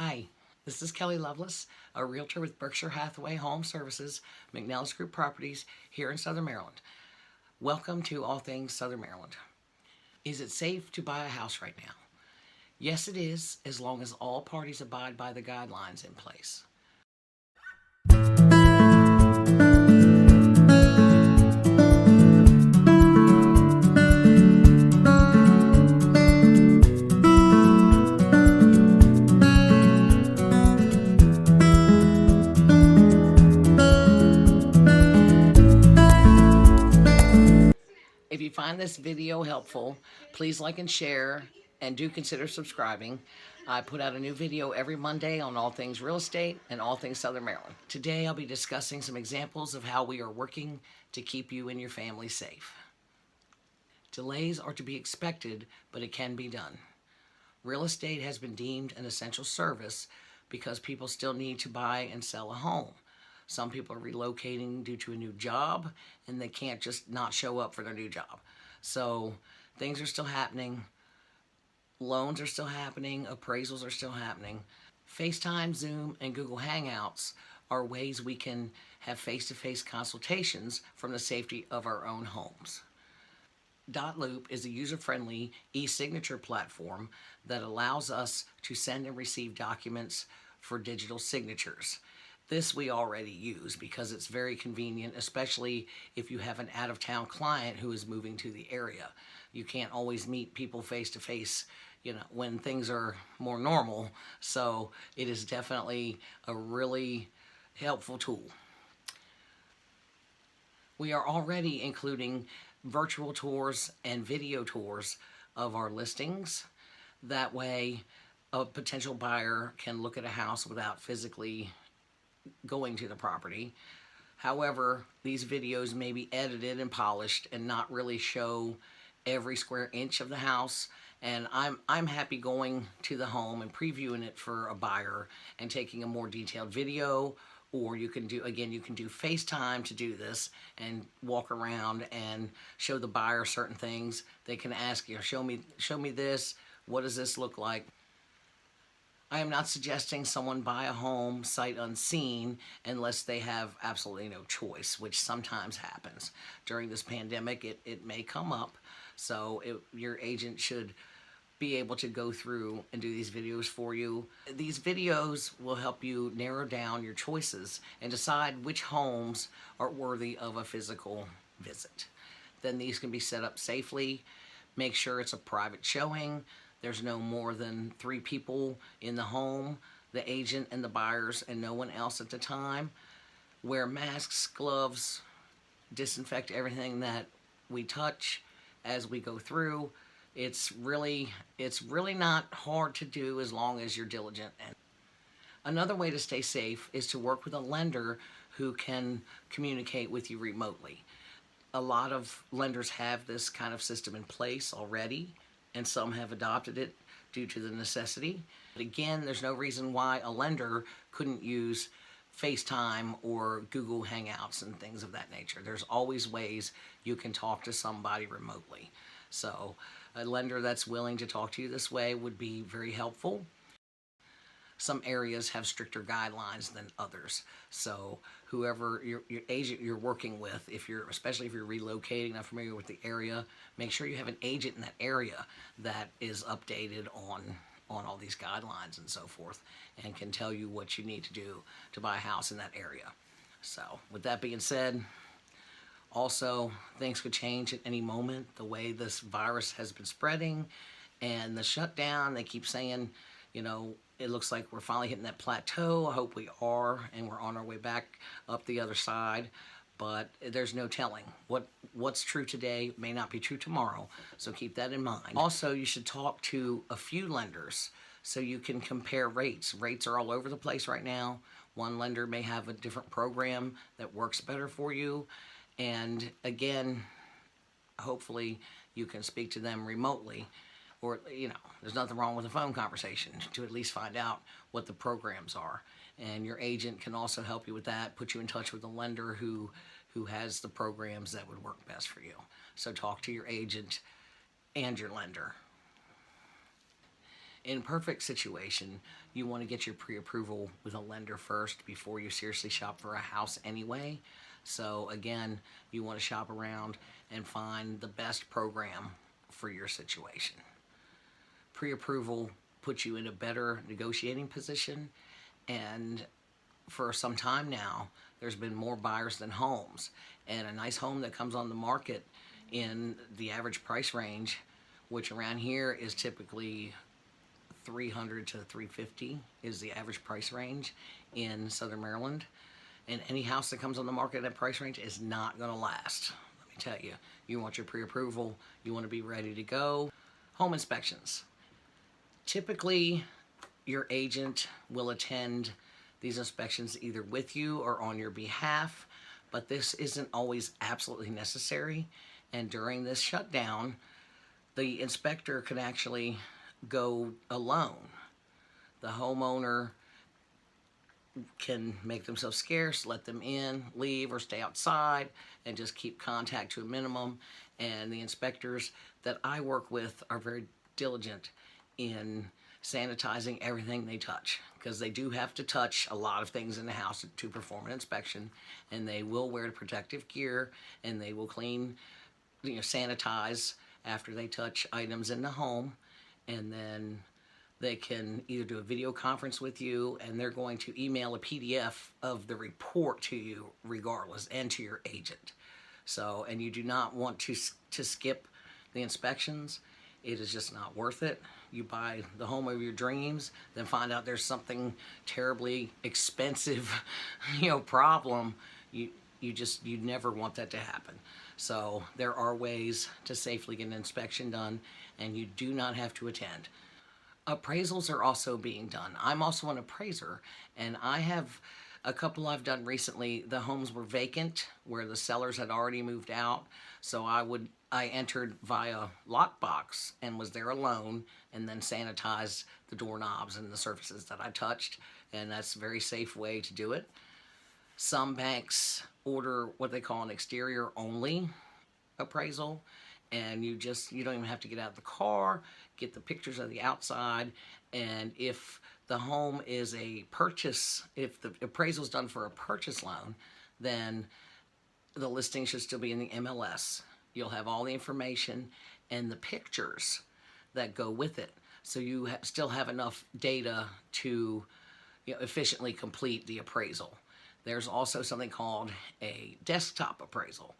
Hi, this is Kelly Loveless, a realtor with Berkshire Hathaway Home Services, McNellis Group Properties here in Southern Maryland. Welcome to All Things Southern Maryland. Is it safe to buy a house right now? Yes, it is, as long as all parties abide by the guidelines in place. If you find this video helpful, please like and share, and do consider subscribing. I put out a new video every Monday on all things real estate and all things Southern Maryland. Today I'll be discussing some examples of how we are working to keep you and your family safe. Delays are to be expected, but it can be done. Real estate has been deemed an essential service because people still need to buy and sell a home. Some people are relocating due to a new job, and they can't just not show up for their new job. So things are still happening. Loans are still happening. Appraisals are still happening. FaceTime, Zoom, and Google Hangouts are ways we can have face-to-face consultations from the safety of our own homes. Loop is a user-friendly e-signature platform that allows us to send and receive documents for digital signatures. This we already use because it's very convenient, especially if you have an out-of-town client who is moving to the area. You can't always meet people face-to-face, when things are more normal. So it is definitely a really helpful tool. We are already including virtual tours and video tours of our listings. That way, a potential buyer can look at a house without physically going to the property. However, these videos may be edited and polished and not really show every square inch of the house. And I'm happy going to the home and previewing it for a buyer and taking a more detailed video. Or you can do FaceTime to do this and walk around and show the buyer certain things. They can ask you, show me this. What does this look like? I am not suggesting someone buy a home sight unseen unless they have absolutely no choice, which sometimes happens. During this pandemic, it may come up. So your agent should be able to go through and do these videos for you. These videos will help you narrow down your choices and decide which homes are worthy of a physical visit. Then these can be set up safely. Make sure it's a private showing. There's no more than 3 people in the home, the agent and the buyers, and no one else at the time. Wear masks, gloves, disinfect everything that we touch as we go through. It's really not hard to do as long as you're diligent. And another way to stay safe is to work with a lender who can communicate with you remotely. A lot of lenders have this kind of system in place already, and some have adopted it due to the necessity. But again, there's no reason why a lender couldn't use FaceTime or Google Hangouts and things of that nature. There's always ways you can talk to somebody remotely. So a lender that's willing to talk to you this way would be very helpful. Some areas have stricter guidelines than others. So whoever your agent you're working with, especially if you're relocating, not familiar with the area, make sure you have an agent in that area that is updated on all these guidelines and so forth, and can tell you what you need to do to buy a house in that area. So with that being said, also things could change at any moment. The way this virus has been spreading and the shutdown, they keep saying, it looks like we're finally hitting that plateau. I hope we are, and we're on our way back up the other side. But there's no telling. What's true today may not be true tomorrow, so keep that in mind. Also, you should talk to a few lenders so you can compare rates. Rates are all over the place right now. One lender may have a different program that works better for you. And again, hopefully you can speak to them remotely. Or, there's nothing wrong with a phone conversation to at least find out what the programs are. And your agent can also help you with that, put you in touch with a lender who has the programs that would work best for you. So talk to your agent and your lender. In perfect situation, you want to get your pre-approval with a lender first before you seriously shop for a house anyway. So again, you want to shop around and find the best program for your situation. Pre-approval puts you in a better negotiating position, and for some time now, there's been more buyers than homes. And a nice home that comes on the market in the average price range, which around here is typically 300 to 350 is the average price range in Southern Maryland. And any house that comes on the market at that price range is not going to last. Let me tell you, you want your pre-approval, you want to be ready to go. Home inspections. Typically, your agent will attend these inspections either with you or on your behalf, but this isn't always absolutely necessary. And during this shutdown, the inspector can actually go alone. The homeowner can make themselves scarce, let them in, leave, or stay outside, and just keep contact to a minimum. And the inspectors that I work with are very diligent in sanitizing everything they touch, because they do have to touch a lot of things in the house to perform an inspection, and they will wear protective gear, and they will clean, sanitize after they touch items in the home. And then they can either do a video conference with you, and they're going to email a PDF of the report to you regardless, and to your agent. So, and you do not want to skip the inspections. It is just not worth it. You buy the home of your dreams, then find out there's something terribly expensive, problem. You never want that to happen. So there are ways to safely get an inspection done, and you do not have to attend. Appraisals are also being done. I'm also an appraiser, and I have a couple I've done recently. The homes were vacant where the sellers had already moved out, so I entered via lockbox and was there alone, and then sanitized the doorknobs and the surfaces that I touched, and that's a very safe way to do it. Some banks order what they call an exterior only appraisal, and you don't even have to get out of the car, get the pictures of the outside, and if the home is a purchase, if the appraisal is done for a purchase loan, then the listing should still be in the MLS. You'll have all the information and the pictures that go with it, so you still have enough data to efficiently complete the appraisal. There's also something called a desktop appraisal,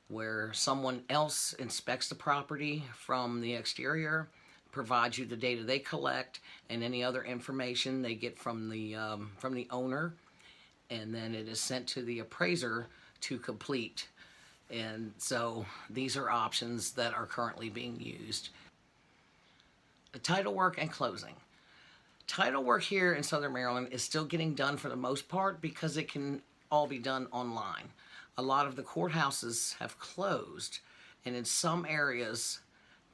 where someone else inspects the property from the exterior, provides you the data they collect and any other information they get from the owner, and then it is sent to the appraiser to complete. And so these are options that are currently being used. The title work and closing. Title work here in Southern Maryland is still getting done for the most part because it can all be done online. A lot of the courthouses have closed, and in some areas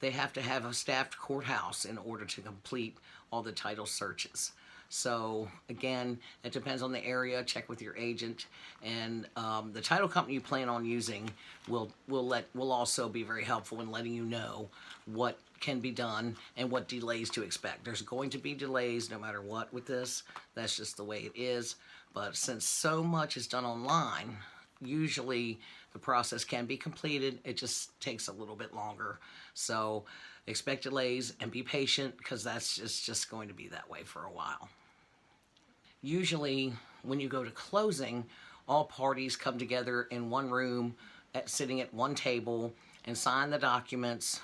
they have to have a staffed courthouse in order to complete all the title searches. So again, it depends on the area. Check with your agent, and the title company you plan on using will also be very helpful in letting you know what can be done and what delays to expect. There's going to be delays no matter what with this. That's just the way it is. But since so much is done online, usually the process can be completed. It just takes a little bit longer. So expect delays and be patient, because that's just going to be that way for a while. Usually when you go to closing, all parties come together in one room, sitting at one table, and sign the documents.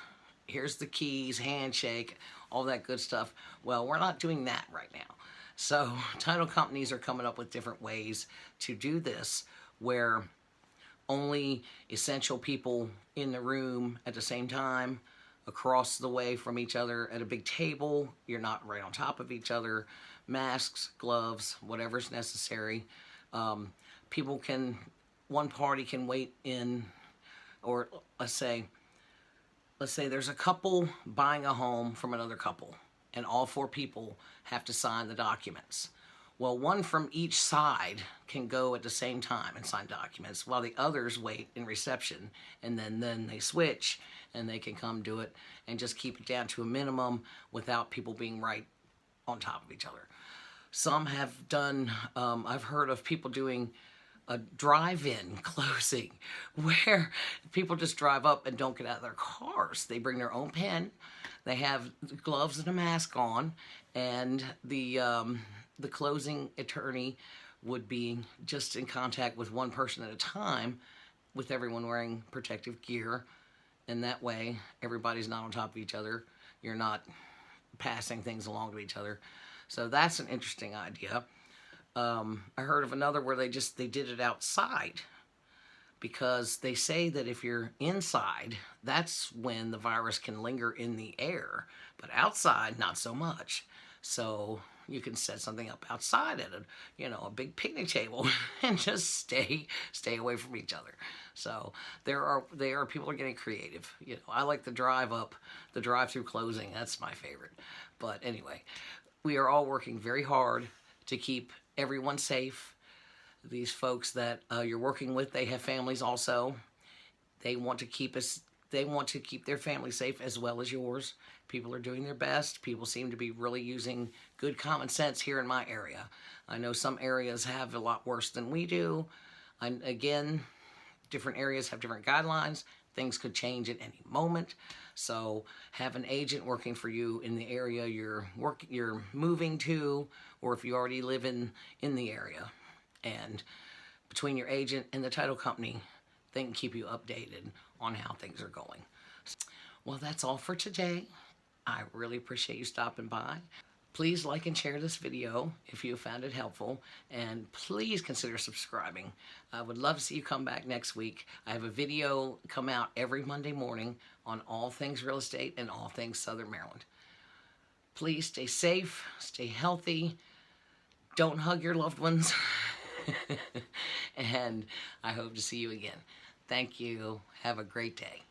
Here's the keys, handshake, all that good stuff. Well, we're not doing that right now. So title companies are coming up with different ways to do this, where only essential people in the room at the same time, across the way from each other at a big table. You're not right on top of each other. Masks, gloves, whatever's necessary. One party can wait in, or let's say there's a couple buying a home from another couple, and all four people have to sign the documents. Well, one from each side can go at the same time and sign documents while the others wait in reception, and then they switch and they can come do it and just keep it down to a minimum without people being right on top of each other. Some have done, I've heard of people doing a drive-in closing where people just drive up and don't get out of their cars. They bring their own pen, they have gloves and a mask on, and the closing attorney would be just in contact with one person at a time, with everyone wearing protective gear, and that way everybody's not on top of each other. You're not passing things along to each other. So that's an interesting idea. I heard of another where they did it outside, because they say that if you're inside, that's when the virus can linger in the air, but outside, not so much. So you can set something up outside at a big picnic table and just stay away from each other. So there are people are getting creative. I like the drive-through closing. That's my favorite. But anyway, we are all working very hard to keep everyone safe. These folks that you're working with, they have families also. They want to keep their family safe as well as yours. People are doing their best. People seem to be really using good common sense here in my area. I know some areas have a lot worse than we do. And again, different areas have different guidelines. Things could change at any moment. So have an agent working for you in the area you're moving to, or if you already live in the area. And between your agent and the title company, they can keep you updated on how things are going. Well, that's all for today. I really appreciate you stopping by. Please like and share this video if you found it helpful, and please consider subscribing. I would love to see you come back next week. I have a video come out every Monday morning on all things real estate and all things Southern Maryland. Please stay safe, stay healthy, don't hug your loved ones, and I hope to see you again. Thank you. Have a great day.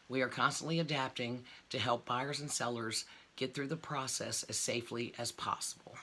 We are constantly adapting to help buyers and sellers get through the process as safely as possible.